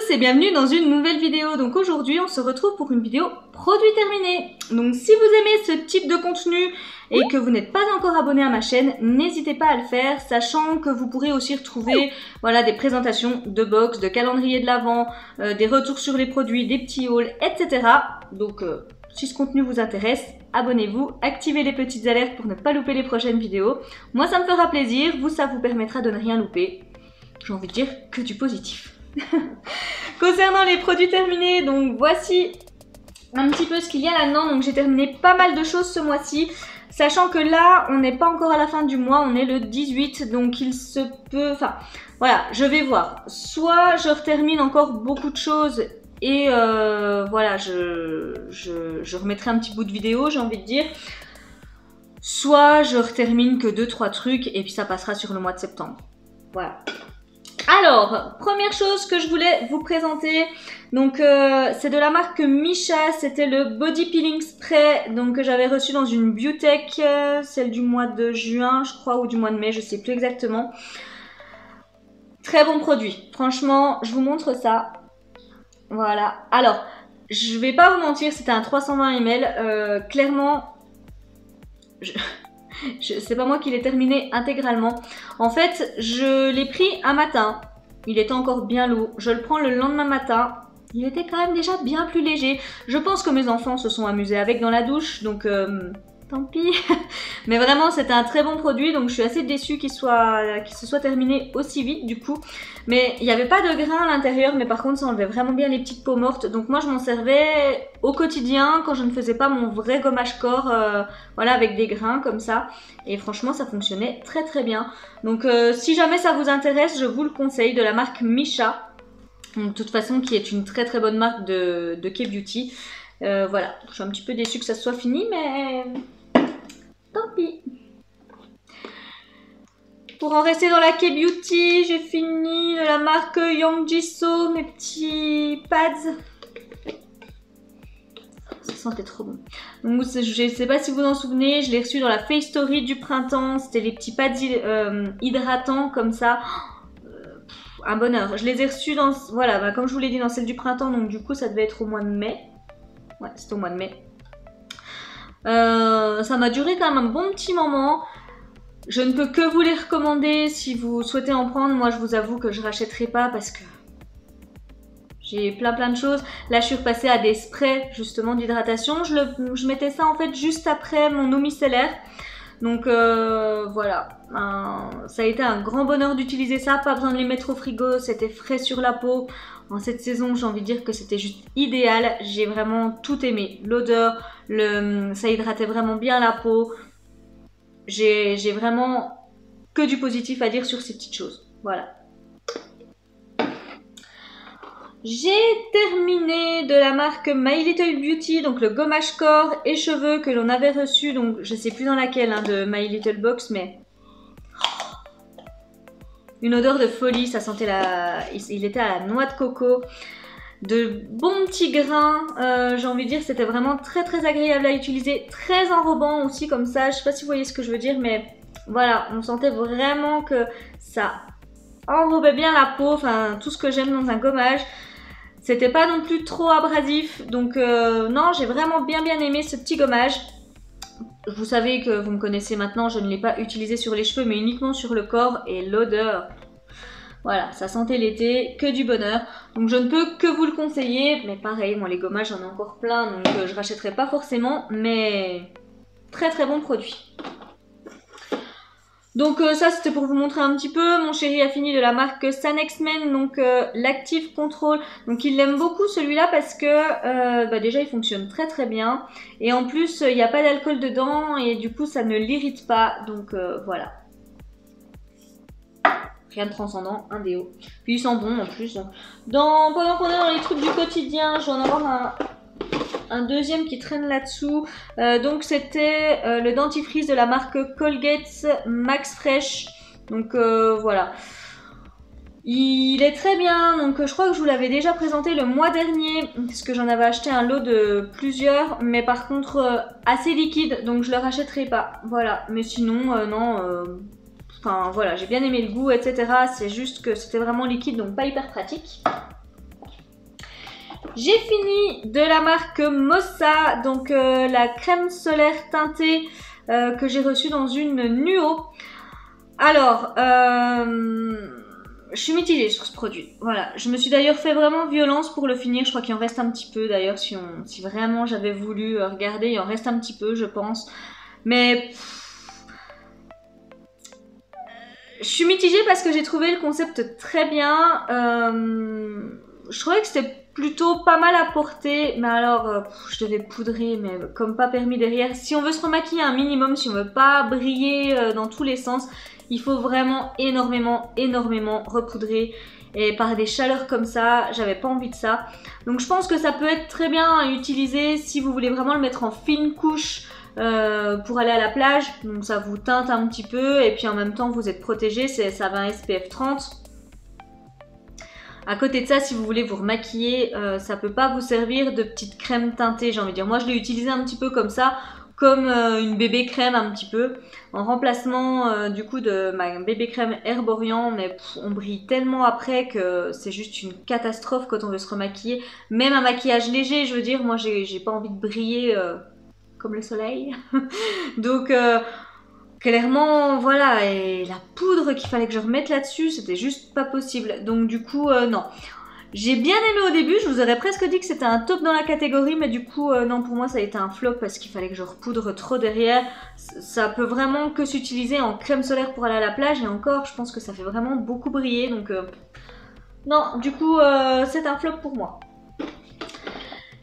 tous et bienvenue dans une nouvelle vidéo. Donc aujourd'hui on se retrouve pour une vidéo produit terminé. Donc si vous aimez ce type de contenu et que vous n'êtes pas encore abonné à ma chaîne, n'hésitez pas à le faire, sachant que vous pourrez aussi retrouver voilà, des présentations de box, de calendrier de l'Avent, des retours sur les produits, des petits hauls, etc. Donc si ce contenu vous intéresse, abonnez-vous, activez les petites alertes pour ne pas louper les prochaines vidéos. Moi ça me fera plaisir, vous ça vous permettra de ne rien louper. J'ai envie de dire que du positif. Concernant les produits terminés, donc voici un petit peu ce qu'il y a là-dedans. Donc j'ai terminé pas mal de choses ce mois-ci, sachant que là on n'est pas encore à la fin du mois, on est le 18, donc il se peut, enfin voilà, je vais voir. Soit je termine encore beaucoup de choses et voilà, je remettrai un petit bout de vidéo, j'ai envie de dire. Soit je termine que 2-3 trucs et puis ça passera sur le mois de septembre. Voilà. Alors, première chose que je voulais vous présenter, donc c'est de la marque Missha, c'était le Body Peeling Spray, donc que j'avais reçu dans une Biotech, celle du mois de juin, je crois, ou du mois de mai, je sais plus exactement. Très bon produit, franchement, je vous montre ça. Voilà, alors, je vais pas vous mentir, c'était un 320 ml, clairement, c'est pas moi qui l'ai terminé intégralement. En fait, je l'ai pris un matin. Il était encore bien lourd. Je le prends le lendemain matin. Il était quand même déjà bien plus léger. Je pense que mes enfants se sont amusés avec dans la douche. Donc, tant pis. Mais vraiment, c'était un très bon produit. Donc, je suis assez déçue qu'il se soit terminé aussi vite du coup. Mais il n'y avait pas de grains à l'intérieur. Mais par contre, ça enlevait vraiment bien les petites peaux mortes. Donc, moi, je m'en servais au quotidien quand je ne faisais pas mon vrai gommage corps. Voilà, avec des grains comme ça. Et franchement, ça fonctionnait très très bien. Donc, si jamais ça vous intéresse, je vous le conseille, de la marque Missha. De toute façon, qui est une très très bonne marque de K-Beauty. Voilà, je suis un petit peu déçue que ça soit fini, mais tant pis. Pour en rester dans la K-Beauty, j'ai fini de la marque Young Jisoo, mes petits pads. Ça sentait trop bon. Donc, je ne sais pas si vous en souvenez, je l'ai reçu dans la Face Story du printemps. C'était les petits pads hydratants comme ça. Un bonheur. Je les ai reçus dans, voilà, bah, comme je vous l'ai dit, dans celle du printemps. Donc du coup, ça devait être au mois de mai. Ouais, c'était au mois de mai. Ça m'a duré quand même un bon petit moment. Je ne peux que vous les recommander si vous souhaitez en prendre. Moi, je vous avoue que je rachèterai pas parce que j'ai plein de choses. Là, je suis repassée à des sprays justement d'hydratation. Je mettais ça en fait juste après mon eau micellaire. Donc voilà, ça a été un grand bonheur d'utiliser ça. Pas besoin de les mettre au frigo, c'était frais sur la peau. En cette saison, j'ai envie de dire que c'était juste idéal. J'ai vraiment tout aimé. L'odeur, ça hydratait vraiment bien la peau. J'ai vraiment que du positif à dire sur ces petites choses. Voilà. J'ai terminé de la marque My Little Beauty, donc le gommage corps et cheveux que l'on avait reçu, donc je sais plus dans laquelle hein, de My Little Box, mais une odeur de folie, ça sentait il était à la noix de coco, de bons petits grains, j'ai envie de dire, c'était vraiment très très agréable à utiliser, très enrobant aussi comme ça, je sais pas si vous voyez ce que je veux dire, mais voilà, on sentait vraiment que ça enrobait bien la peau, enfin tout ce que j'aime dans un gommage. C'était pas non plus trop abrasif, donc non, j'ai vraiment bien aimé ce petit gommage. Vous savez que vous me connaissez maintenant, je ne l'ai pas utilisé sur les cheveux, mais uniquement sur le corps, et l'odeur, voilà, ça sentait l'été, que du bonheur. Donc je ne peux que vous le conseiller, mais pareil, moi les gommages j'en ai encore plein, donc je rachèterai pas forcément, mais très très bon produit. Donc ça c'était pour vous montrer un petit peu. Mon chéri a fini de la marque Sanexmen, donc l'Active Control. Donc il l'aime beaucoup celui-là parce que bah, déjà il fonctionne très très bien. Et en plus il n'y a pas d'alcool dedans et du coup ça ne l'irrite pas. Donc voilà. Rien de transcendant, un déo. Puis il sent bon en plus. Pendant qu'on est dans les trucs du quotidien, je vais en avoir un deuxième qui traîne là-dessous. Donc c'était le dentifrice de la marque Colgate Max Fresh. Donc voilà. Il est très bien. Donc je crois que je vous l'avais déjà présenté le mois dernier. Parce que j'en avais acheté un lot de plusieurs. Mais par contre assez liquide. Donc je le rachèterai pas. Voilà. Mais sinon non. Enfin voilà, j'ai bien aimé le goût, etc. C'est juste que c'était vraiment liquide. Donc pas hyper pratique. J'ai fini de la marque Mossa, donc la crème solaire teintée que j'ai reçue dans une Nuo. Alors, je suis mitigée sur ce produit. Voilà, je me suis d'ailleurs fait vraiment violence pour le finir. Je crois qu'il en reste un petit peu d'ailleurs. Si vraiment j'avais voulu regarder, il en reste un petit peu, je pense. Mais je suis mitigée parce que j'ai trouvé le concept très bien. Je trouvais que c'était plutôt pas mal à porter, mais alors je devais poudrer, mais comme pas permis derrière. Si on veut se remaquiller un minimum, si on veut pas briller dans tous les sens, il faut vraiment énormément repoudrer. Et par des chaleurs comme ça, j'avais pas envie de ça. Donc je pense que ça peut être très bien à utiliser si vous voulez vraiment le mettre en fine couche pour aller à la plage. Donc ça vous teinte un petit peu et puis en même temps vous êtes protégé, ça va un SPF 30. À côté de ça, si vous voulez vous remaquiller, ça peut pas vous servir de petite crème teintée, j'ai envie de dire. Moi je l'ai utilisé un petit peu comme ça, comme une bébé crème un petit peu, en remplacement du coup de ma bébé crème Herborian, mais on brille tellement après que c'est juste une catastrophe quand on veut se remaquiller. Même un maquillage léger, je veux dire, moi j'ai pas envie de briller comme le soleil. Donc clairement, voilà, et la poudre qu'il fallait que je remette là-dessus, c'était juste pas possible. Donc du coup, non. J'ai bien aimé au début, je vous aurais presque dit que c'était un top dans la catégorie, mais du coup, non, pour moi ça a été un flop parce qu'il fallait que je repoudre trop derrière. Ça peut vraiment que s'utiliser en crème solaire pour aller à la plage, et encore, je pense que ça fait vraiment beaucoup briller, donc non, du coup, c'est un flop pour moi.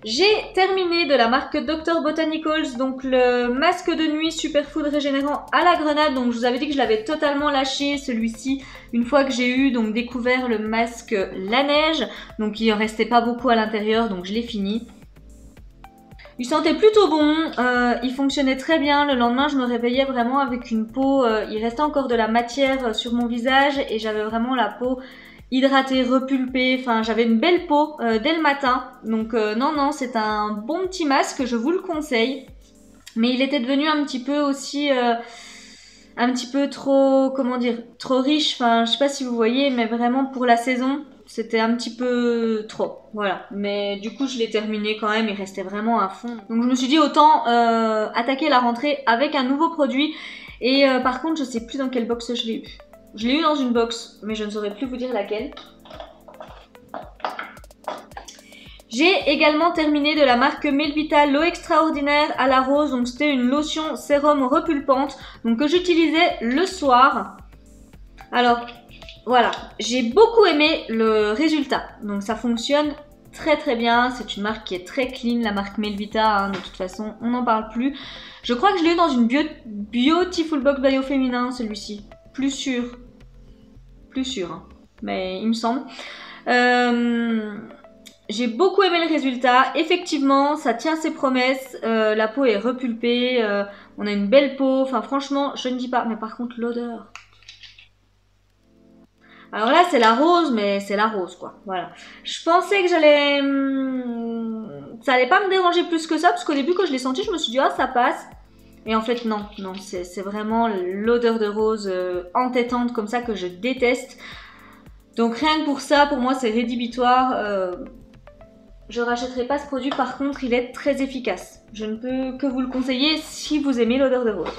J'ai terminé de la marque Dr Botanicals, donc le masque de nuit Superfood régénérant à la grenade. Donc je vous avais dit que je l'avais totalement lâché celui-ci une fois que j'ai eu donc découvert le masque La Neige. Donc il en restait pas beaucoup à l'intérieur, donc je l'ai fini. Il sentait plutôt bon, il fonctionnait très bien. Le lendemain je me réveillais vraiment avec une peau, il restait encore de la matière sur mon visage et j'avais vraiment la peau hydratée, repulpée, enfin j'avais une belle peau dès le matin. Donc non, c'est un bon petit masque, je vous le conseille. Mais il était devenu un petit peu aussi, un petit peu trop, comment dire, trop riche. Enfin je sais pas si vous voyez, mais vraiment pour la saison, c'était un petit peu trop. Voilà, mais du coup je l'ai terminé quand même, il restait vraiment à fond. Donc je me suis dit autant attaquer la rentrée avec un nouveau produit. Et par contre je sais plus dans quelle box je l'ai eu. Je l'ai eu dans une box, mais je ne saurais plus vous dire laquelle. J'ai également terminé de la marque Melvita l'eau extraordinaire à la rose. Donc c'était une lotion sérum repulpante, donc que j'utilisais le soir. Alors voilà, j'ai beaucoup aimé le résultat. Donc ça fonctionne très bien. C'est une marque qui est très clean, la marque Melvita. Hein, de toute façon, on n'en parle plus. Je crois que je l'ai eu dans une Beautiful Box Bio Féminin, celui-ci. Plus sûr, hein, mais il me semble. J'ai beaucoup aimé le résultat. Effectivement, ça tient ses promesses. La peau est repulpée. On a une belle peau. Enfin, franchement, je ne dis pas. Mais par contre, l'odeur. Alors là, c'est la rose, mais c'est la rose, quoi. Voilà. Je pensais que j'allais... ça allait pas me déranger plus que ça, parce qu'au début, quand je l'ai senti, je me suis dit, ah, ça passe. Et en fait non, c'est vraiment l'odeur de rose entêtante comme ça que je déteste. Donc rien que pour ça, pour moi c'est rédhibitoire. Je rachèterai pas ce produit, par contre il est très efficace. Je ne peux que vous le conseiller si vous aimez l'odeur de rose.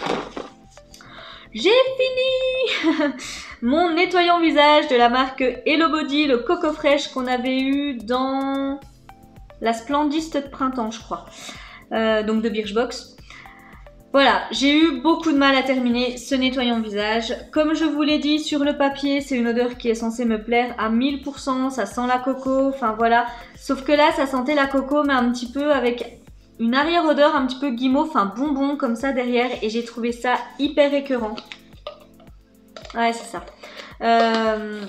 J'ai fini mon nettoyant visage de la marque Hello Body, le Coco Fresh qu'on avait eu dans la Splendiste de printemps je crois. Donc de Birchbox. Voilà, j'ai eu beaucoup de mal à terminer ce nettoyant visage. Comme je vous l'ai dit, sur le papier, c'est une odeur qui est censée me plaire à 1000%, ça sent la coco, enfin voilà. Sauf que là, ça sentait la coco, mais un petit peu avec une arrière-odeur un petit peu guimauve, enfin bonbon comme ça derrière, et j'ai trouvé ça hyper écœurant. Ouais, c'est ça.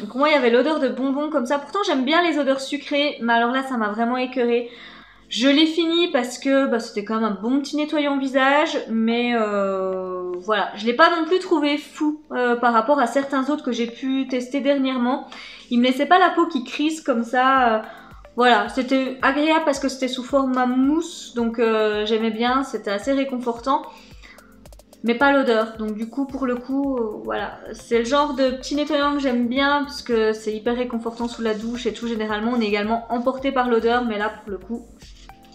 Pour moi, il y avait l'odeur de bonbon comme ça. Pourtant, j'aime bien les odeurs sucrées, mais alors là, ça m'a vraiment écœurée. Je l'ai fini parce que c'était quand même un bon petit nettoyant visage, mais voilà, je l'ai pas non plus trouvé fou par rapport à certains autres que j'ai pu tester dernièrement. Il me laissait pas la peau qui crisse comme ça. Voilà, c'était agréable parce que c'était sous forme mousse, donc j'aimais bien, c'était assez réconfortant. mais pas l'odeur. Donc du coup, pour le coup, voilà. C'est le genre de petit nettoyant que j'aime bien parce que c'est hyper réconfortant sous la douche et tout. Généralement, on est également emporté par l'odeur, mais là, pour le coup,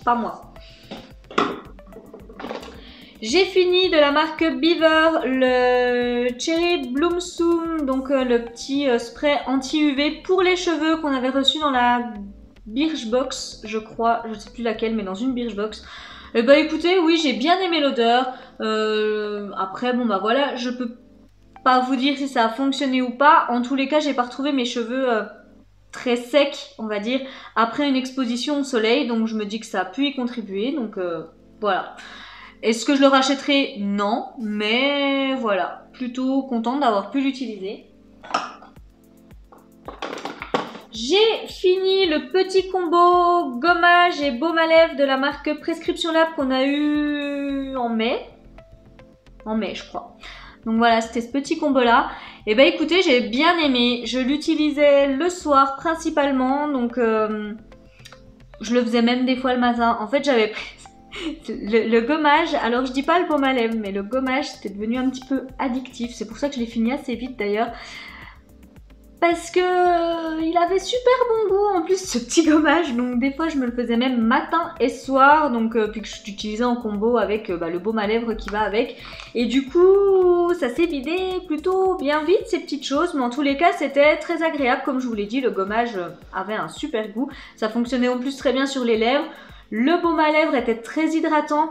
pas moi. J'ai fini de la marque Beaver le Cherry Bloomsum, donc le petit spray anti-UV pour les cheveux qu'on avait reçu dans la Birchbox, je crois, je sais plus laquelle, mais dans une Birchbox. Et bah écoutez, oui, j'ai bien aimé l'odeur. Après, bon bah voilà, je peux pas vous dire si ça a fonctionné ou pas. En tous les cas, j'ai pas retrouvé mes cheveux très secs, on va dire, après une exposition au soleil, donc je me dis que ça a pu y contribuer, donc voilà. Est-ce que je le rachèterai? Non, mais voilà, plutôt contente d'avoir pu l'utiliser. J'ai fini le petit combo gommage et baume à lèvres de la marque Prescription Lab qu'on a eu en mai. En mai, je crois. Donc voilà, c'était ce petit combo là. Et bah écoutez, j'ai bien aimé. Je l'utilisais le soir principalement, donc je le faisais même des fois le matin. En fait, j'avais pris le gommage, alors je dis pas le baume à lèvres, mais le gommage c'était devenu un petit peu addictif. C'est pour ça que je l'ai fini assez vite d'ailleurs. Parce que il avait super bon goût en plus ce petit gommage, donc des fois je me le faisais même matin et soir, donc puis que je l'utilisais en combo avec le baume à lèvres qui va avec. Et du coup ça s'est vidé plutôt bien vite ces petites choses, mais en tous les cas c'était très agréable. Comme je vous l'ai dit, le gommage avait un super goût, ça fonctionnait en plus très bien sur les lèvres. Le baume à lèvres était très hydratant.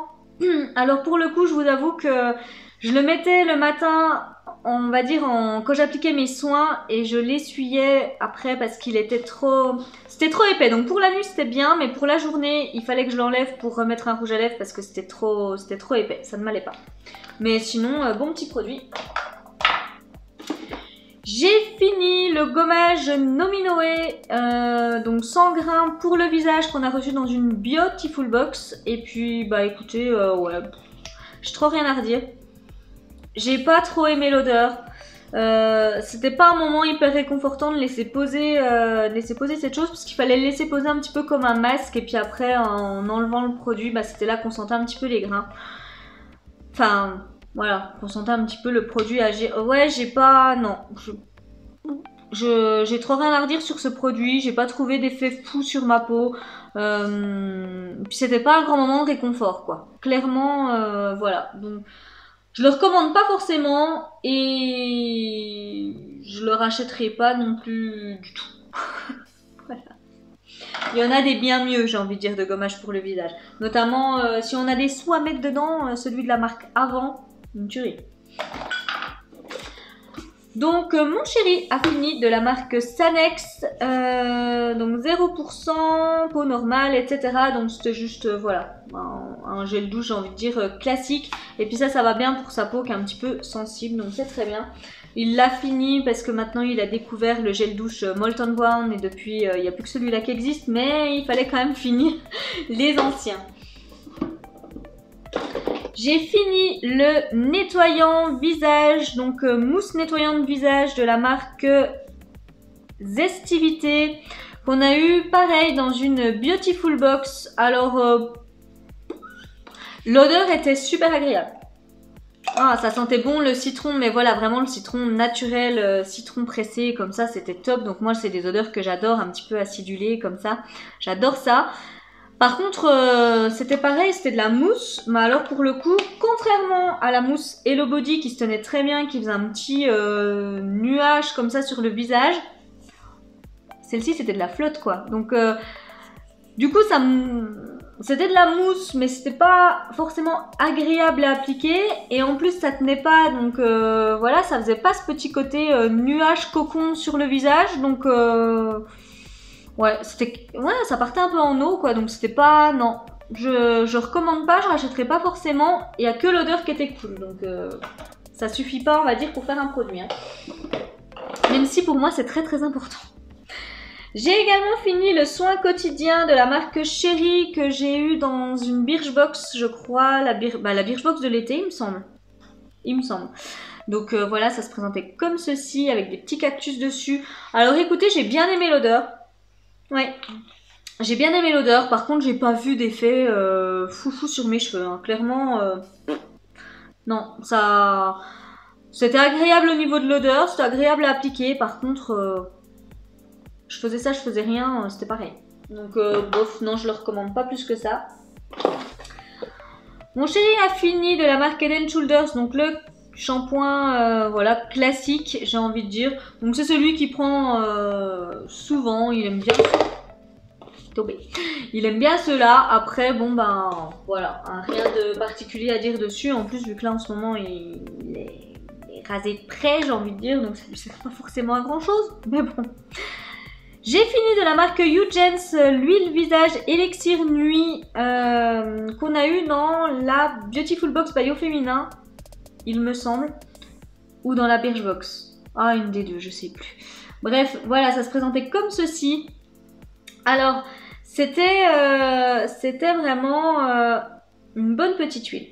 Alors pour le coup, je vous avoue que je le mettais le matin, on va dire, quand j'appliquais mes soins, et je l'essuyais après parce qu'il était trop... C'était trop épais. Donc pour la nuit, c'était bien, mais pour la journée, il fallait que je l'enlève pour remettre un rouge à lèvres parce que c'était trop épais. Ça ne m'allait pas. Mais sinon, bon petit produit. J'ai fini le gommage Nominoé, donc 100 grains pour le visage qu'on a reçu dans une Beautiful Box. Et puis bah écoutez, ouais, j'ai trop rien à redire. J'ai pas trop aimé l'odeur. C'était pas un moment hyper réconfortant de laisser poser cette chose, parce qu'il fallait le laisser poser un petit peu comme un masque. Et puis après, en enlevant le produit, bah, c'était là qu'on sentait un petit peu les grains. Enfin... Voilà, on sentait un petit peu le produit agir. Ouais, j'ai pas... Non. J'ai trop rien à redire sur ce produit. J'ai pas trouvé d'effet fou sur ma peau. Puis c'était pas un grand moment de réconfort, quoi. Clairement, voilà. Donc, je le recommande pas forcément. Et je le rachèterai pas non plus du tout. Voilà. Il y en a des bien mieux, j'ai envie de dire, de gommage pour le visage. Notamment, si on a des sous à mettre dedans, celui de la marque Avant. Une tuerie. Donc mon chéri a fini de la marque Sanex, donc 0%, peau normale, etc. Donc c'était juste voilà, un gel douche, j'ai envie de dire classique. Et puis ça va bien pour sa peau qui est un petit peu sensible, donc c'est très bien. Il l'a fini parce que maintenant il a découvert le gel douche Molten Brown et depuis il n'y a plus que celui-là qui existe, mais il fallait quand même finir les anciens. J'ai fini le nettoyant visage, donc mousse nettoyante visage de la marque Zestivité, qu'on a eu pareil dans une Beautiful Box. Alors, l'odeur était super agréable. Ah, ça sentait bon le citron, mais voilà, vraiment le citron naturel, citron pressé, comme ça, c'était top. Donc moi, c'est des odeurs que j'adore, un petit peu acidulées, comme ça. J'adore ça. Par contre, c'était pareil, c'était de la mousse, mais alors pour le coup, contrairement à la mousse Hello Body qui se tenait très bien, qui faisait un petit nuage comme ça sur le visage, celle-ci c'était de la flotte quoi. Donc du coup, c'était de la mousse, mais c'était pas forcément agréable à appliquer, et en plus ça tenait pas, donc voilà, ça faisait pas ce petit côté nuage cocon sur le visage, donc... Ouais, ça partait un peu en eau quoi, donc c'était pas... Non, je recommande pas, je rachèterai pas forcément. Il y a que l'odeur qui était cool, donc ça suffit pas, on va dire, pour faire un produit. Hein. Même si pour moi c'est très très important. J'ai également fini le soin quotidien de la marque Chéri que j'ai eu dans une Birchbox, je crois, la Birchbox de l'été, il me semble. Il me semble. Donc voilà, ça se présentait comme ceci, avec des petits cactus dessus. Alors écoutez, j'ai bien aimé l'odeur. Ouais, j'ai bien aimé l'odeur. Par contre, j'ai pas vu d'effet foufou sur mes cheveux. Hein. Clairement, Non, ça... C'était agréable au niveau de l'odeur, c'était agréable à appliquer. Par contre, je faisais ça, je faisais rien, c'était pareil. Donc, bof, non, je le recommande pas plus que ça. Mon chéri a fini de la marque Head & Shoulders, donc le shampoing voilà, classique, j'ai envie de dire. Donc c'est celui qui prend souvent, il aime bien tomber. Il aime bien ceux-là. Après, bon ben voilà, hein, rien de particulier à dire dessus. En plus, vu que là en ce moment il est rasé près, j'ai envie de dire, donc ça ne sert pas forcément à grand chose. Mais bon. J'ai fini de la marque Eugens, l'huile visage élixir nuit qu'on a eu dans la Beautiful Box by Au Féminin, il me semble, ou dans la Birchbox. Ah, une des deux, je sais plus. Bref, voilà, ça se présentait comme ceci. Alors, c'était vraiment une bonne petite huile.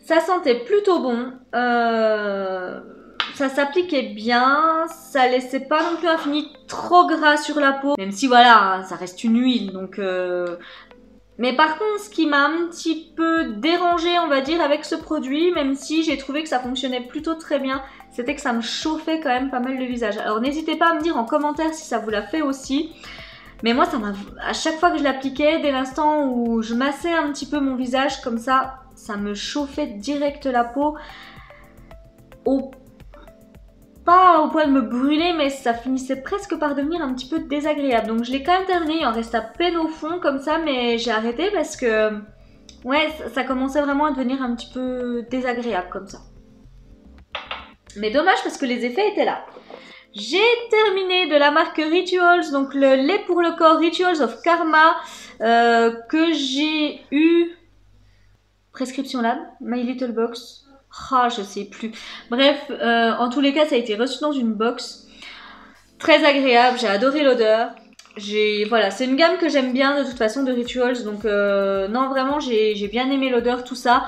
Ça sentait plutôt bon. Ça s'appliquait bien, ça laissait pas non plus un fini trop gras sur la peau. Même si voilà, ça reste une huile, donc... Mais par contre, ce qui m'a un petit peu dérangé, on va dire, avec ce produit, même si j'ai trouvé que ça fonctionnait plutôt très bien, c'était que ça me chauffait quand même pas mal le visage. Alors n'hésitez pas à me dire en commentaire si ça vous l'a fait aussi. Mais moi, ça m'a... à chaque fois que je l'appliquais, dès l'instant où je massais un petit peu mon visage comme ça me chauffait direct la peau. Pas au point de me brûler, mais ça finissait presque par devenir un petit peu désagréable. Donc je l'ai quand même terminé, il en reste à peine au fond comme ça, mais j'ai arrêté parce que ouais, ça commençait vraiment à devenir un petit peu désagréable comme ça. Mais dommage parce que les effets étaient là. J'ai terminé de la marque Rituals, donc le lait pour le corps Rituals of Karma que j'ai eu Prescription Lab, My Little Box. Ah, je sais plus. Bref, en tous les cas, ça a été reçu dans une box. Très agréable, j'ai adoré l'odeur. Voilà, c'est une gamme que j'aime bien de toute façon de Rituals. Donc, non, vraiment, j'ai bien aimé l'odeur, tout ça.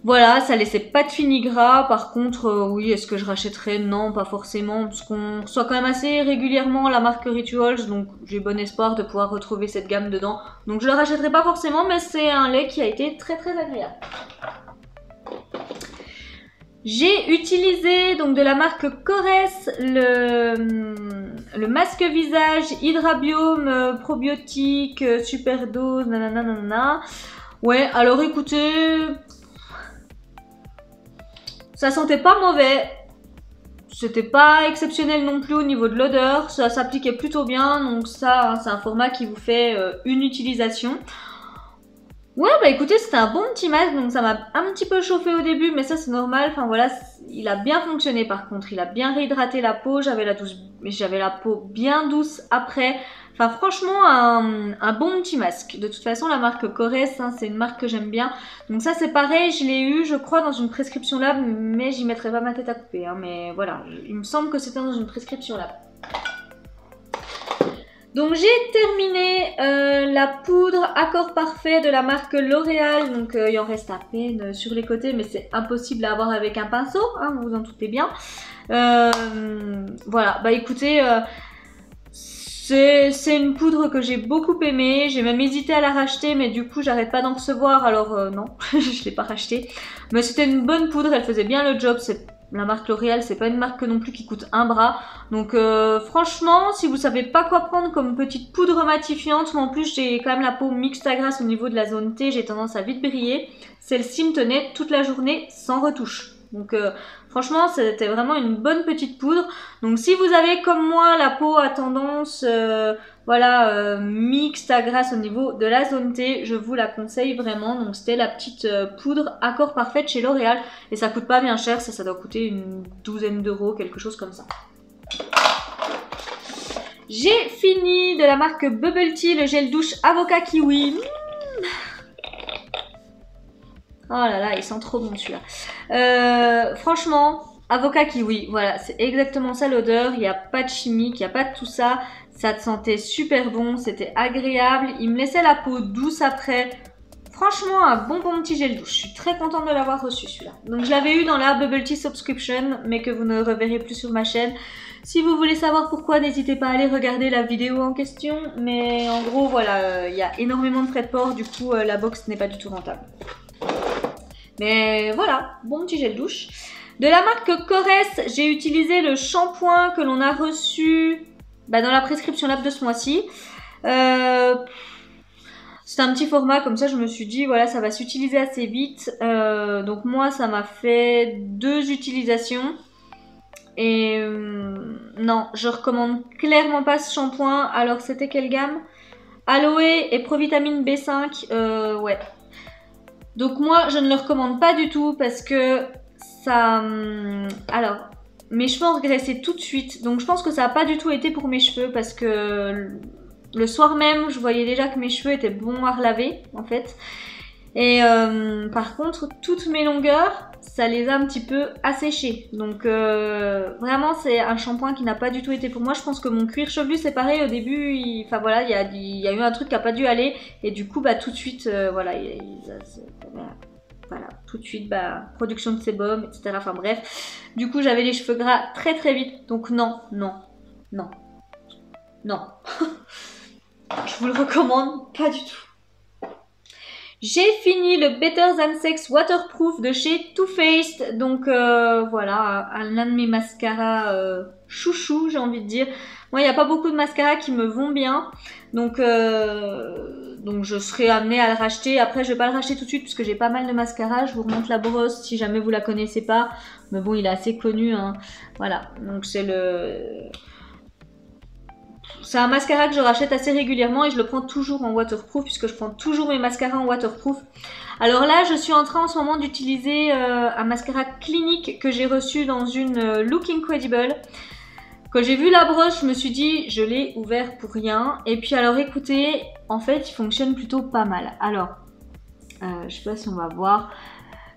Voilà, ça laissait pas de fini gras. Par contre, oui, est-ce que je rachèterais? Non, pas forcément. Parce qu'on reçoit quand même assez régulièrement la marque Rituals. Donc, j'ai bon espoir de pouvoir retrouver cette gamme dedans. Donc, je le rachèterai pas forcément, mais c'est un lait qui a été très très agréable. J'ai utilisé donc de la marque Corès le masque visage Hydrabiome probiotique super dose nanana nanana. Ouais, alors écoutez, ça sentait pas mauvais, c'était pas exceptionnel non plus au niveau de l'odeur, ça s'appliquait plutôt bien, donc ça c'est un format qui vous fait une utilisation. Ouais, bah écoutez, c'était un bon petit masque, donc ça m'a un petit peu chauffé au début, mais ça c'est normal. Enfin voilà, il a bien fonctionné par contre, il a bien réhydraté la peau, j'avais la peau bien douce après. Enfin franchement, un bon petit masque. De toute façon, la marque Corès, hein, c'est une marque que j'aime bien. Donc ça c'est pareil, je l'ai eu, je crois, dans une prescription lab, mais j'y mettrai pas ma tête à couper. Hein, mais voilà, il me semble que c'était dans une prescription lab. Donc j'ai terminé la poudre Accord Parfait de la marque L'Oréal. Donc il en reste à peine sur les côtés, mais c'est impossible à avoir avec un pinceau, hein, vous vous en doutez bien. Voilà, bah écoutez, c'est une poudre que j'ai beaucoup aimée. J'ai même hésité à la racheter, mais du coup j'arrête pas d'en recevoir, alors non, je l'ai pas rachetée. Mais c'était une bonne poudre, elle faisait bien le job. La marque L'Oréal, c'est pas une marque non plus qui coûte un bras. Donc franchement, si vous savez pas quoi prendre comme petite poudre matifiante, moi en plus j'ai quand même la peau mixte à grasse au niveau de la zone T, j'ai tendance à vite briller. Celle-ci me tenait toute la journée sans retouche. Donc franchement, c'était vraiment une bonne petite poudre. Donc si vous avez comme moi la peau à tendance voilà, mixte à grasse au niveau de la zone T, je vous la conseille vraiment. Donc c'était la petite poudre Accord Parfaite chez L'Oréal. Et ça coûte pas bien cher, ça doit coûter une douzaine d'euros, quelque chose comme ça. J'ai fini de la marque Bubble Tea, le gel douche avocat kiwi. Oh là là, il sent trop bon celui-là. Franchement, avocat kiwi, voilà, c'est exactement ça l'odeur. Il n'y a pas de chimique, il n'y a pas de tout ça. Ça te sentait super bon, c'était agréable. Il me laissait la peau douce après. Franchement, un bon petit gel douche. Je suis très contente de l'avoir reçu celui-là. Donc je l'avais eu dans la Bubble Tea Subscription, mais que vous ne reverrez plus sur ma chaîne. Si vous voulez savoir pourquoi, n'hésitez pas à aller regarder la vidéo en question. Mais en gros, voilà, il y a énormément de frais de port, du coup la box n'est pas du tout rentable. Mais voilà, bon petit gel douche. De la marque Corès, j'ai utilisé le shampoing que l'on a reçu dans la prescription lab de ce mois-ci. C'est un petit format, comme ça je me suis dit, voilà, ça va s'utiliser assez vite. Donc moi, ça m'a fait 2 utilisations. Et non, je recommande clairement pas ce shampoing. Alors c'était quelle gamme? Aloe et Provitamine B5, ouais. Donc moi, je ne le recommande pas du tout parce que ça... Alors, mes cheveux ont régressé tout de suite. Donc je pense que ça n'a pas du tout été pour mes cheveux parce que le soir même, je voyais déjà que mes cheveux étaient bons à relaver en fait. Et par contre, toutes mes longueurs, ça les a un petit peu asséchées. Donc vraiment, c'est un shampoing qui n'a pas du tout été pour moi. Je pense que mon cuir chevelu, c'est pareil. Au début, enfin voilà, il y a eu un truc qui n'a pas dû aller. Et du coup, tout de suite, voilà, voilà, tout de suite, production de sébum, etc. Enfin bref. Du coup, j'avais les cheveux gras très très vite. Donc non, non, non, non. Je vous le recommande pas du tout. J'ai fini le Better Than Sex Waterproof de chez Too Faced. Donc voilà, l'un de mes mascaras chouchou, j'ai envie de dire. Moi, il n'y a pas beaucoup de mascaras qui me vont bien. Donc je serai amenée à le racheter. Après, je vais pas le racheter tout de suite parce que j'ai pas mal de mascaras. Je vous remonte la brosse si jamais vous la connaissez pas. Mais bon, il est assez connu, hein. Voilà, donc c'est un mascara que je rachète assez régulièrement et je le prends toujours en waterproof puisque je prends toujours mes mascaras en waterproof. Alors là, je suis en train en ce moment d'utiliser un mascara clinique que j'ai reçu dans une Look Incredible. Quand j'ai vu la brosse, je me suis dit, je l'ai ouvert pour rien. Et puis alors écoutez, en fait, il fonctionne plutôt pas mal. Alors, je sais pas si on va voir.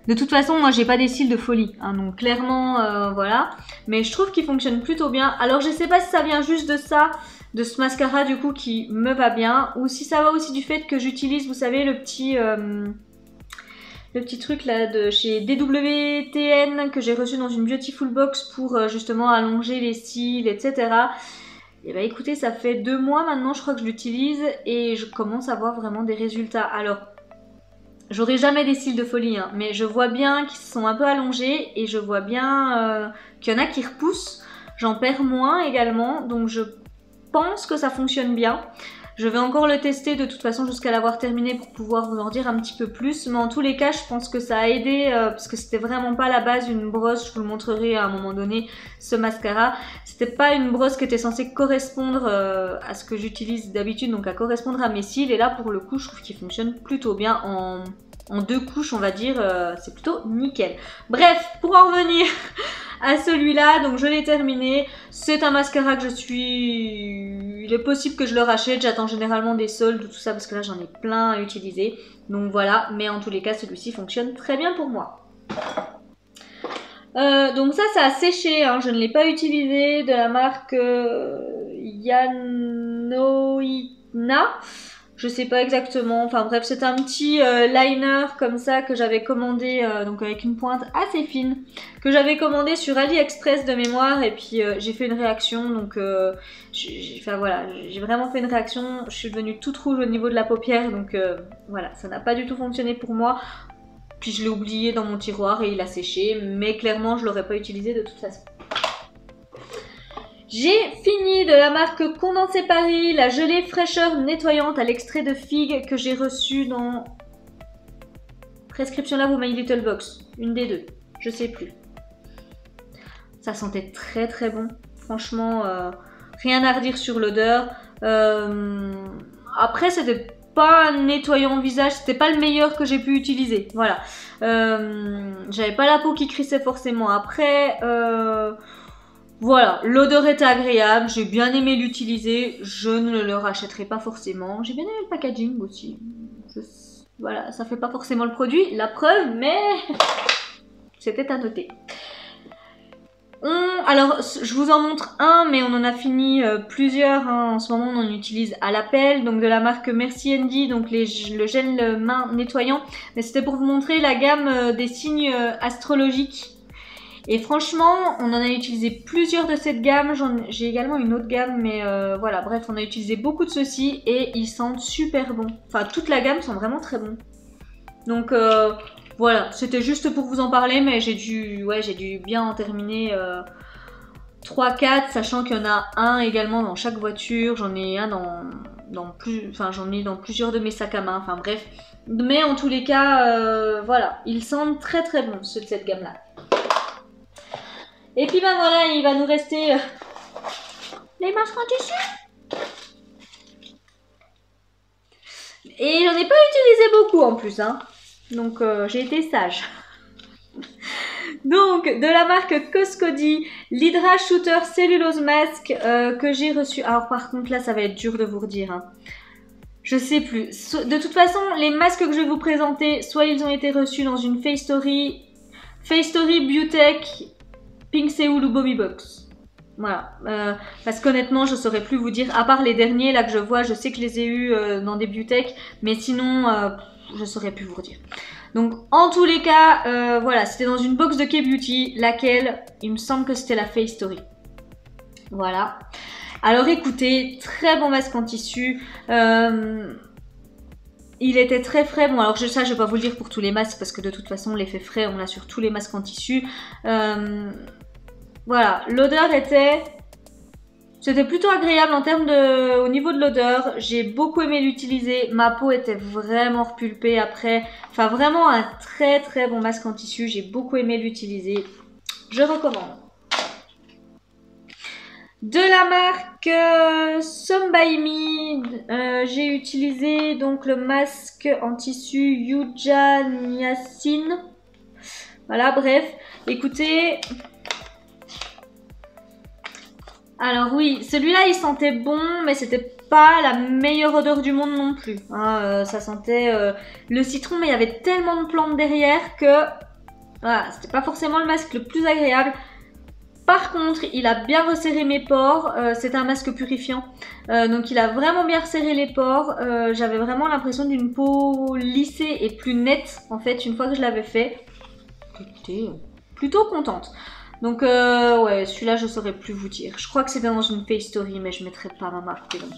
De toute façon, moi, j'ai pas des cils de folie, hein, donc clairement, voilà. Mais je trouve qu'il fonctionne plutôt bien. Alors, je sais pas si ça vient juste de ça, de ce mascara du coup qui me va bien, ou si ça va aussi du fait que j'utilise, vous savez, le petit truc là de chez DWTN que j'ai reçu dans une Beautiful Box pour justement allonger les cils, etc. Et écoutez, ça fait 2 mois maintenant, je crois que je l'utilise et je commence à voir vraiment des résultats. Alors, j'aurai jamais des cils de folie, hein, mais je vois bien qu'ils sont un peu allongés et je vois bien qu'il y en a qui repoussent. J'en perds moins également, donc je pense que ça fonctionne bien. Je vais encore le tester de toute façon jusqu'à l'avoir terminé pour pouvoir vous en dire un petit peu plus. Mais en tous les cas, je pense que ça a aidé parce que c'était vraiment pas à la base une brosse. Je vous le montrerai à un moment donné, ce mascara. C'était pas une brosse qui était censée correspondre à ce que j'utilise d'habitude, donc à correspondre à mes cils. Et là, pour le coup, je trouve qu'il fonctionne plutôt bien en 2 couches, on va dire. C'est plutôt nickel. Bref, pour en revenir à celui-là, donc je l'ai terminé. C'est un mascara que il est possible que je le rachète. J'attends généralement des soldes ou tout ça parce que là j'en ai plein à utiliser. Donc voilà, mais en tous les cas celui-ci fonctionne très bien pour moi. Donc ça a séché, hein. Je ne l'ai pas utilisé, de la marque Yanoina. Je sais pas exactement, enfin bref, c'est un petit liner comme ça que j'avais commandé, donc avec une pointe assez fine, que j'avais commandé sur AliExpress de mémoire, et puis j'ai fait une réaction, donc enfin voilà, j'ai vraiment fait une réaction, je suis devenue toute rouge au niveau de la paupière, donc voilà, ça n'a pas du tout fonctionné pour moi, puis je l'ai oublié dans mon tiroir et il a séché, mais clairement je l'aurais pas utilisé de toute façon. J'ai fini de la marque Condensé Paris, la gelée fraîcheur nettoyante à l'extrait de figue que j'ai reçue dans Prescription Lab ou My Little Box. Une des 2, je sais plus. Ça sentait très très bon. Franchement, rien à redire sur l'odeur. Après, c'était pas un nettoyant visage, c'était pas le meilleur que j'ai pu utiliser. Voilà. J'avais pas la peau qui crissait forcément. Après... voilà, l'odeur était agréable, j'ai bien aimé l'utiliser, je ne le rachèterai pas forcément. J'ai bien aimé le packaging aussi. Voilà, ça fait pas forcément le produit, la preuve, mais c'était à noter. Alors, je vous en montre un, mais on en a fini plusieurs. Hein. En ce moment, on en utilise à l'appel, donc de la marque Merci Andy, donc le gel main nettoyant. Mais c'était pour vous montrer la gamme des signes astrologiques. Et franchement, on en a utilisé plusieurs de cette gamme. J'ai également une autre gamme, mais voilà, bref, on a utilisé beaucoup de ceux-ci et ils sentent super bon. Enfin, toute la gamme sent vraiment très bon. Donc voilà, c'était juste pour vous en parler, mais j'ai dû bien en terminer 3-4, sachant qu'il y en a un également dans chaque voiture, j'en ai un j'en ai dans plusieurs de mes sacs à main, enfin bref. Mais en tous les cas, voilà, ils sentent très très bon ceux de cette gamme-là. Et puis ben voilà, il va nous rester les masques en tissu. Et j'en ai pas utilisé beaucoup en plus, hein. Donc j'ai été sage. Donc de la marque Coscodi, l'Hydra Shooter Cellulose Mask que j'ai reçu. Alors par contre là ça va être dur de vous redire, hein. Je sais plus. De toute façon les masques que je vais vous présenter, soit ils ont été reçus dans une Face Story, Beautech, Pink Seoul ou Bobby Box. Voilà, parce qu'honnêtement je saurais plus vous dire, à part les derniers là que je vois, je sais que je les ai eus dans des Beautech, mais sinon je saurais plus vous dire. Donc en tous les cas, voilà, c'était dans une box de K-Beauty, laquelle, il me semble que c'était la Face Story. Voilà. Alors écoutez, très bon masque en tissu. Il était très frais. Bon alors ça je vais pas vous le dire pour tous les masques, parce que de toute façon l'effet frais on l'a sur tous les masques en tissu. Voilà, l'odeur c'était plutôt agréable en termes au niveau de l'odeur. J'ai beaucoup aimé l'utiliser. Ma peau était vraiment repulpée après. Enfin, vraiment un très très bon masque en tissu. J'ai beaucoup aimé l'utiliser. Je recommande. De la marque Some By Me, j'ai utilisé donc le masque en tissu Yuja Niacin. Voilà, bref. Écoutez... Alors oui, celui-là il sentait bon, mais c'était pas la meilleure odeur du monde non plus. Hein, ça sentait le citron, mais il y avait tellement de plantes derrière que voilà, c'était pas forcément le masque le plus agréable. Par contre, il a bien resserré mes pores. C'est un masque purifiant, donc il a vraiment bien resserré les pores. J'avais vraiment l'impression d'une peau lissée et plus nette en fait une fois que je l'avais fait. J'étais plutôt contente. Donc ouais, celui-là je saurais plus vous dire. Je crois que c'était dans une Face Story, mais je mettrai pas ma marque dedans.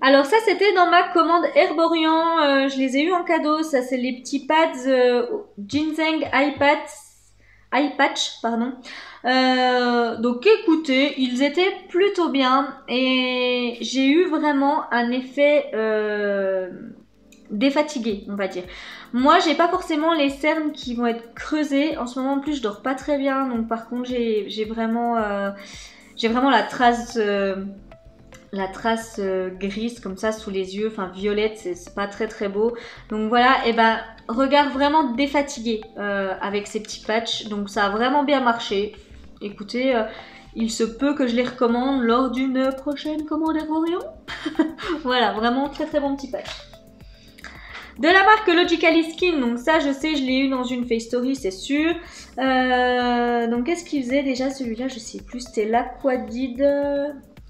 Alors ça c'était dans ma commande Herborian, je les ai eu en cadeau. Ça c'est les petits pads Ginseng Eye Patch, pardon. Donc écoutez, ils étaient plutôt bien et j'ai eu vraiment un effet défatigué, on va dire. Moi, j'ai pas forcément les cernes qui vont être creusées. En ce moment, en plus, je dors pas très bien. Donc, par contre, j'ai vraiment la trace grise comme ça sous les yeux. Enfin, violette, c'est pas très très beau. Donc voilà, et ben, regard vraiment défatigué avec ces petits patchs. Donc, ça a vraiment bien marché. Écoutez, il se peut que je les recommande lors d'une prochaine commande Herborian. Voilà, vraiment très très bon petit patch. De la marque Logically Skin, donc ça je sais, je l'ai eu dans une Face Story, c'est sûr. Donc qu'est-ce qu'il faisait déjà celui-là? Je sais plus, c'était l'Aquadid.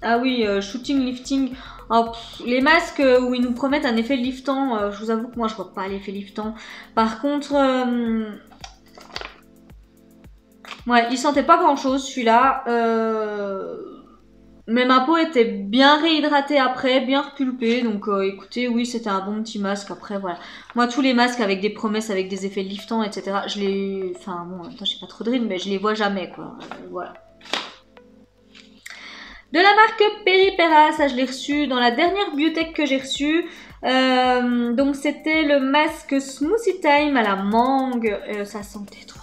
Ah oui, Shooting Lifting. Oh, les masques où ils nous promettent un effet liftant, je vous avoue que moi je vois pas l'effet liftant. Par contre, ouais, il sentait pas grand chose celui-là. Mais ma peau était bien réhydratée après, bien repulpée. Donc écoutez, oui, c'était un bon petit masque. Après, voilà. Moi, tous les masques avec des promesses, avec des effets liftants, etc., je les... Enfin, bon, en même temps, j'ai pas trop de rides, mais je les vois jamais, quoi. Voilà. De la marque Peripera, ça je l'ai reçu dans la dernière Beautech que j'ai reçue. Donc c'était le masque Smoothie Time à la mangue. Ça sentait trop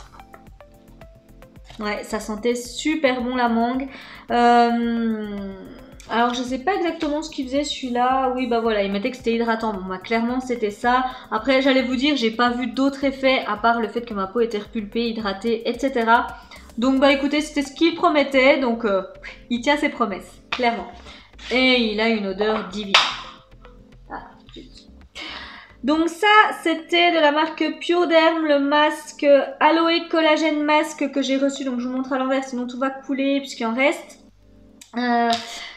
bon. Ouais, ça sentait super bon la mangue. Alors je sais pas exactement ce qu'il faisait celui-là. Oui bah voilà, il mettait que c'était hydratant. Bon bah clairement c'était ça. Après j'allais vous dire, j'ai pas vu d'autres effets à part le fait que ma peau était repulpée, hydratée, etc. Donc bah écoutez, c'était ce qu'il promettait. Donc il tient ses promesses, clairement. Et il a une odeur divine. Ah, donc ça, c'était de la marque Pure Derm, le masque Aloe Collagen Mask que j'ai reçu. Donc je vous montre à l'envers, sinon tout va couler puisqu'il en reste.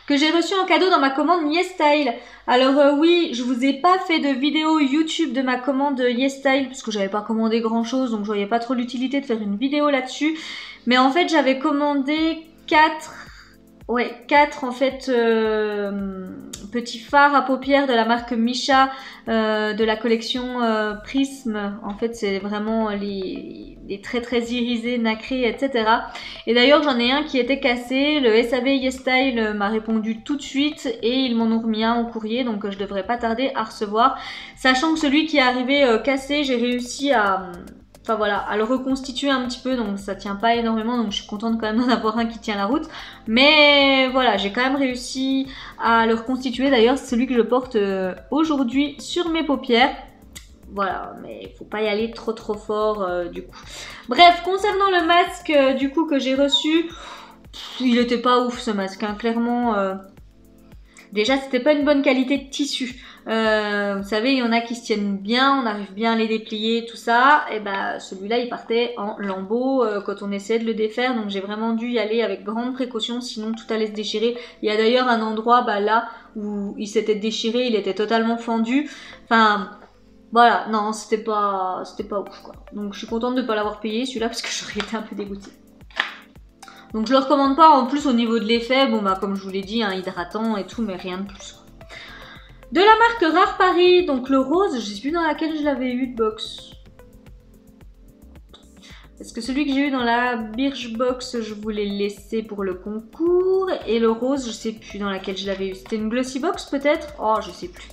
Que j'ai reçu en cadeau dans ma commande YesStyle. Alors oui, je vous ai pas fait de vidéo YouTube de ma commande YesStyle parce que j'avais pas commandé grand chose, donc je voyais pas trop l'utilité de faire une vidéo là-dessus. Mais en fait, j'avais commandé 4 Ouais, 4 en fait petits fards à paupières de la marque Missha de la collection Prism. En fait, c'est vraiment les traits très irisés, nacrés, etc. Et d'ailleurs, j'en ai un qui était cassé. Le SAV YesStyle m'a répondu tout de suite et ils m'en ont remis un au courrier, donc je devrais pas tarder à recevoir. Sachant que celui qui est arrivé cassé, j'ai réussi à... Enfin voilà, à le reconstituer un petit peu, donc ça tient pas énormément, donc je suis contente quand même d'en avoir un qui tient la route. Mais voilà, j'ai quand même réussi à le reconstituer. D'ailleurs, c'est celui que je porte aujourd'hui sur mes paupières. Voilà, mais il faut pas y aller trop fort du coup. Bref, concernant le masque du coup que j'ai reçu, il était pas ouf ce masque, hein, clairement. Déjà, c'était pas une bonne qualité de tissu. Vous savez, il y en a qui se tiennent bien, on arrive bien à les déplier, tout ça. Et ben, celui-là, il partait en lambeaux quand on essayait de le défaire. Donc, j'ai vraiment dû y aller avec grande précaution, sinon tout allait se déchirer. Il y a d'ailleurs un endroit, là, où il s'était déchiré, il était totalement fendu. Enfin, voilà, non, c'était pas ouf, quoi. Donc, je suis contente de ne pas l'avoir payé, celui-là, parce que j'aurais été un peu dégoûtée. Donc, je le recommande pas. En plus, au niveau de l'effet, bon, comme je vous l'ai dit, hein, hydratant et tout, mais rien de plus, quoi. De la marque Rare Paris, donc le rose, je sais plus dans laquelle je l'avais eu de box. Parce que celui que j'ai eu dans la Birchbox, je voulais le laisser pour le concours. Et le rose, je sais plus dans laquelle je l'avais eu. C'était une Glossy Box peut-être? Oh, je sais plus.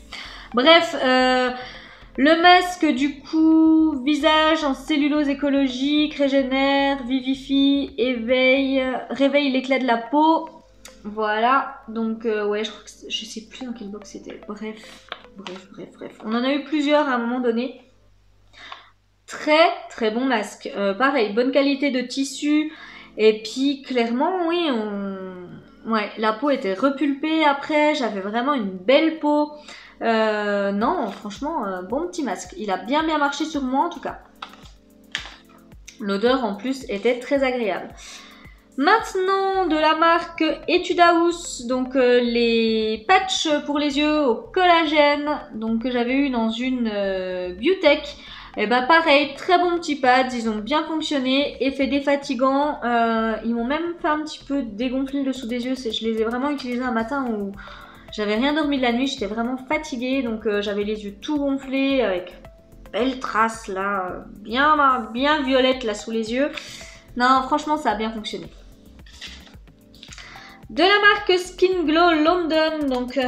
Bref, le masque du coup, visage en cellulose écologique, régénère, vivifie, réveille l'éclat de la peau. Voilà, donc ouais, je crois que je sais plus dans quelle box c'était. Bref. On en a eu plusieurs à un moment donné. Très bon masque. Pareil, bonne qualité de tissu. Et puis clairement, oui, ouais, la peau était repulpée après. J'avais vraiment une belle peau. Non, franchement, bon petit masque. Il a bien marché sur moi en tout cas. L'odeur en plus était très agréable. Maintenant, de la marque Etude House, donc les patchs pour les yeux au collagène, donc que j'avais eu dans une Biotech. Et bah pareil, très bon petit pads, ils ont bien fonctionné, effet défatigant, ils m'ont même fait un petit peu dégonfler le dessous des yeux, je les ai vraiment utilisés un matin où j'avais rien dormi de la nuit, j'étais vraiment fatiguée, donc j'avais les yeux tout gonflés avec belle trace là, bien violette là sous les yeux. Non, franchement ça a bien fonctionné. De la marque Skin Glow London, donc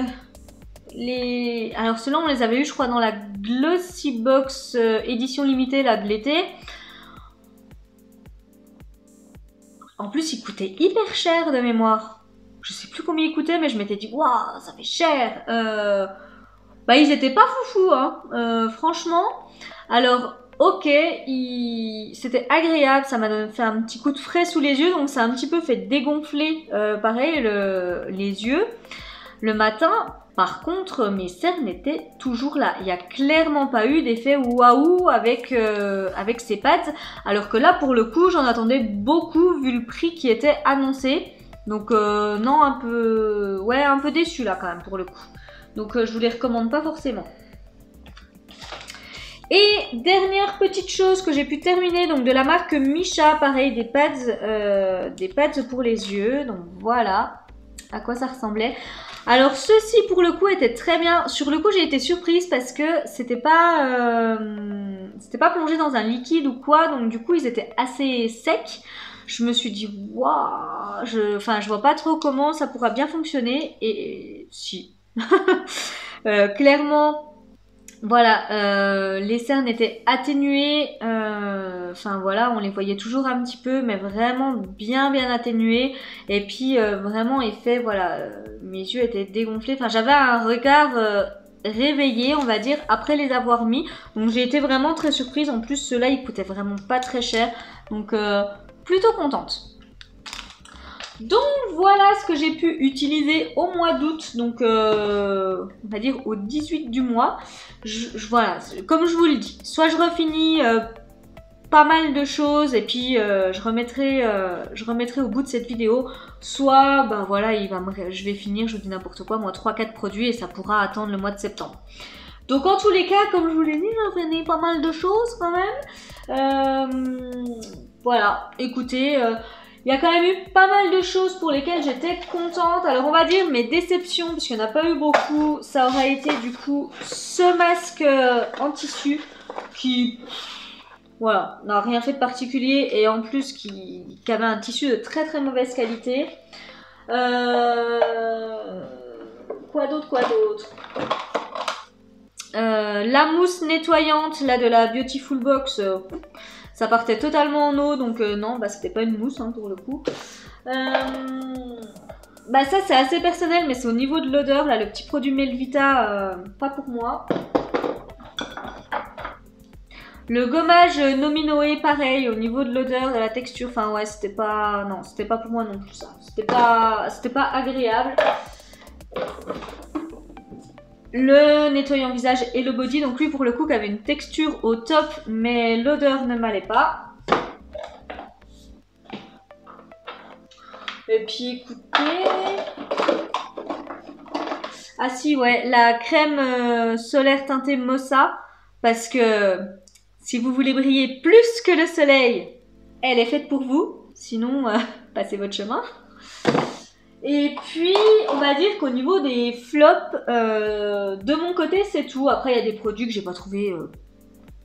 alors ceux-là on les avait eu je crois dans la Glossy Box édition limitée là de l'été. En plus ils coûtaient hyper cher de mémoire. Je sais plus combien ils coûtaient mais je m'étais dit waouh ça fait cher. Ils étaient pas foufou hein, franchement. Alors ok, c'était agréable, ça m'a fait un petit coup de frais sous les yeux, donc ça a un petit peu fait dégonfler, pareil, les yeux le matin. Par contre, mes cernes étaient toujours là. Il n'y a clairement pas eu d'effet waouh avec ces pads, alors que là, pour le coup, j'en attendais beaucoup vu le prix qui était annoncé. Donc non, un peu déçu là quand même pour le coup. Donc je vous les recommande pas forcément. Et dernière petite chose que j'ai pu terminer, donc de la marque Missha, pareil, des pads pour les yeux. Donc voilà à quoi ça ressemblait. Alors ceux-ci pour le coup étaient très bien. Sur le coup j'ai été surprise parce que c'était pas plongé dans un liquide ou quoi. Donc du coup ils étaient assez secs. Je me suis dit waouh, je vois pas trop comment ça pourra bien fonctionner. Et si. Clairement. Voilà, les cernes étaient atténuées, enfin voilà, on les voyait toujours un petit peu, mais vraiment bien atténuées. Et puis vraiment effet, voilà, mes yeux étaient dégonflés. Enfin, j'avais un regard réveillé, on va dire, après les avoir mis. Donc j'ai été vraiment très surprise. En plus, ceux-là, ils coûtaient vraiment pas très cher. Donc plutôt contente. Donc voilà ce que j'ai pu utiliser au mois d'août, donc on va dire au 18 du mois. Voilà, comme je vous le dis, soit je refinis pas mal de choses et puis je remettrai au bout de cette vidéo, soit voilà, je vais finir, je vous dis n'importe quoi, moi 3-4 produits et ça pourra attendre le mois de septembre. Donc en tous les cas, comme je vous l'ai dit, j'ai refinis pas mal de choses quand même. Voilà, écoutez... Il y a quand même eu pas mal de choses pour lesquelles j'étais contente. Alors on va dire mes déceptions, parce qu'il n'y en a pas eu beaucoup, ça aura été du coup ce masque en tissu qui, voilà, n'a rien fait de particulier et en plus qui avait un tissu de très très mauvaise qualité. Quoi d'autre, la mousse nettoyante là de la Beautiful Box, ça partait totalement en eau, donc non, bah c'était pas une mousse hein, pour le coup. Bah ça c'est assez personnel, mais c'est au niveau de l'odeur, là le petit produit Melvita, pas pour moi. Le gommage Nominoé, pareil, au niveau de l'odeur, de la texture, enfin ouais, c'était pas... Non, c'était pas pour moi non plus ça. C'était pas agréable. Le nettoyant visage et le body, donc lui pour le coup qui avait une texture au top, mais l'odeur ne m'allait pas. Et puis écoutez... Ah si, ouais, la crème solaire teintée Mossa, parce que si vous voulez briller plus que le soleil, elle est faite pour vous, sinon passez votre chemin. Et puis, on va dire qu'au niveau des flops, de mon côté, c'est tout. Après, il y a des produits que j'ai pas trouvé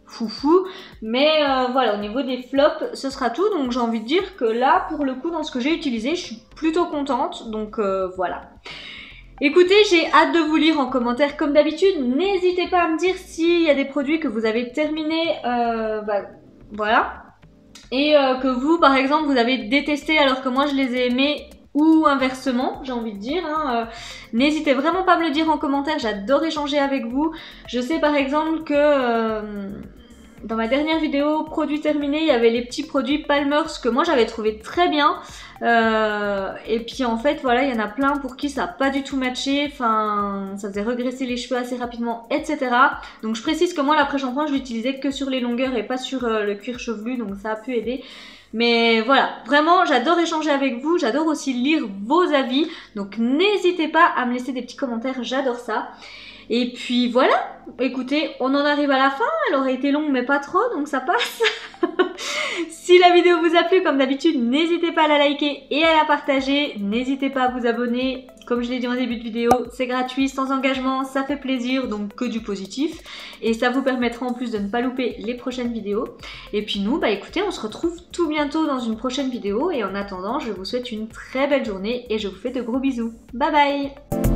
foufou. Mais voilà, au niveau des flops, ce sera tout. Donc, j'ai envie de dire que là, pour le coup, dans ce que j'ai utilisé, je suis plutôt contente. Donc, voilà. Écoutez, j'ai hâte de vous lire en commentaire comme d'habitude. N'hésitez pas à me dire s'il y a des produits que vous avez terminés. Voilà. Et que vous, par exemple, vous avez détesté alors que moi, je les ai aimés. Ou inversement, j'ai envie de dire. Hein. N'hésitez vraiment pas à me le dire en commentaire, j'adore échanger avec vous. Je sais par exemple que dans ma dernière vidéo produits terminés, il y avait les petits produits Palmer's que moi j'avais trouvé très bien. Et puis en fait, voilà, il y en a plein pour qui ça n'a pas du tout matché. Enfin, ça faisait regresser les cheveux assez rapidement, etc. Donc je précise que moi l'après-shampoing, je l'utilisais que sur les longueurs et pas sur le cuir chevelu, donc ça a pu aider. Mais voilà, vraiment j'adore échanger avec vous, j'adore aussi lire vos avis, donc n'hésitez pas à me laisser des petits commentaires, j'adore ça. Et puis voilà, écoutez, on en arrive à la fin, elle aurait été longue mais pas trop, donc ça passe. Si la vidéo vous a plu, comme d'habitude, n'hésitez pas à la liker et à la partager, n'hésitez pas à vous abonner. Comme je l'ai dit en début de vidéo, c'est gratuit, sans engagement, ça fait plaisir, donc que du positif. Et ça vous permettra en plus de ne pas louper les prochaines vidéos. Et puis nous, bah écoutez, on se retrouve tout bientôt dans une prochaine vidéo. Et en attendant, je vous souhaite une très belle journée et je vous fais de gros bisous. Bye bye!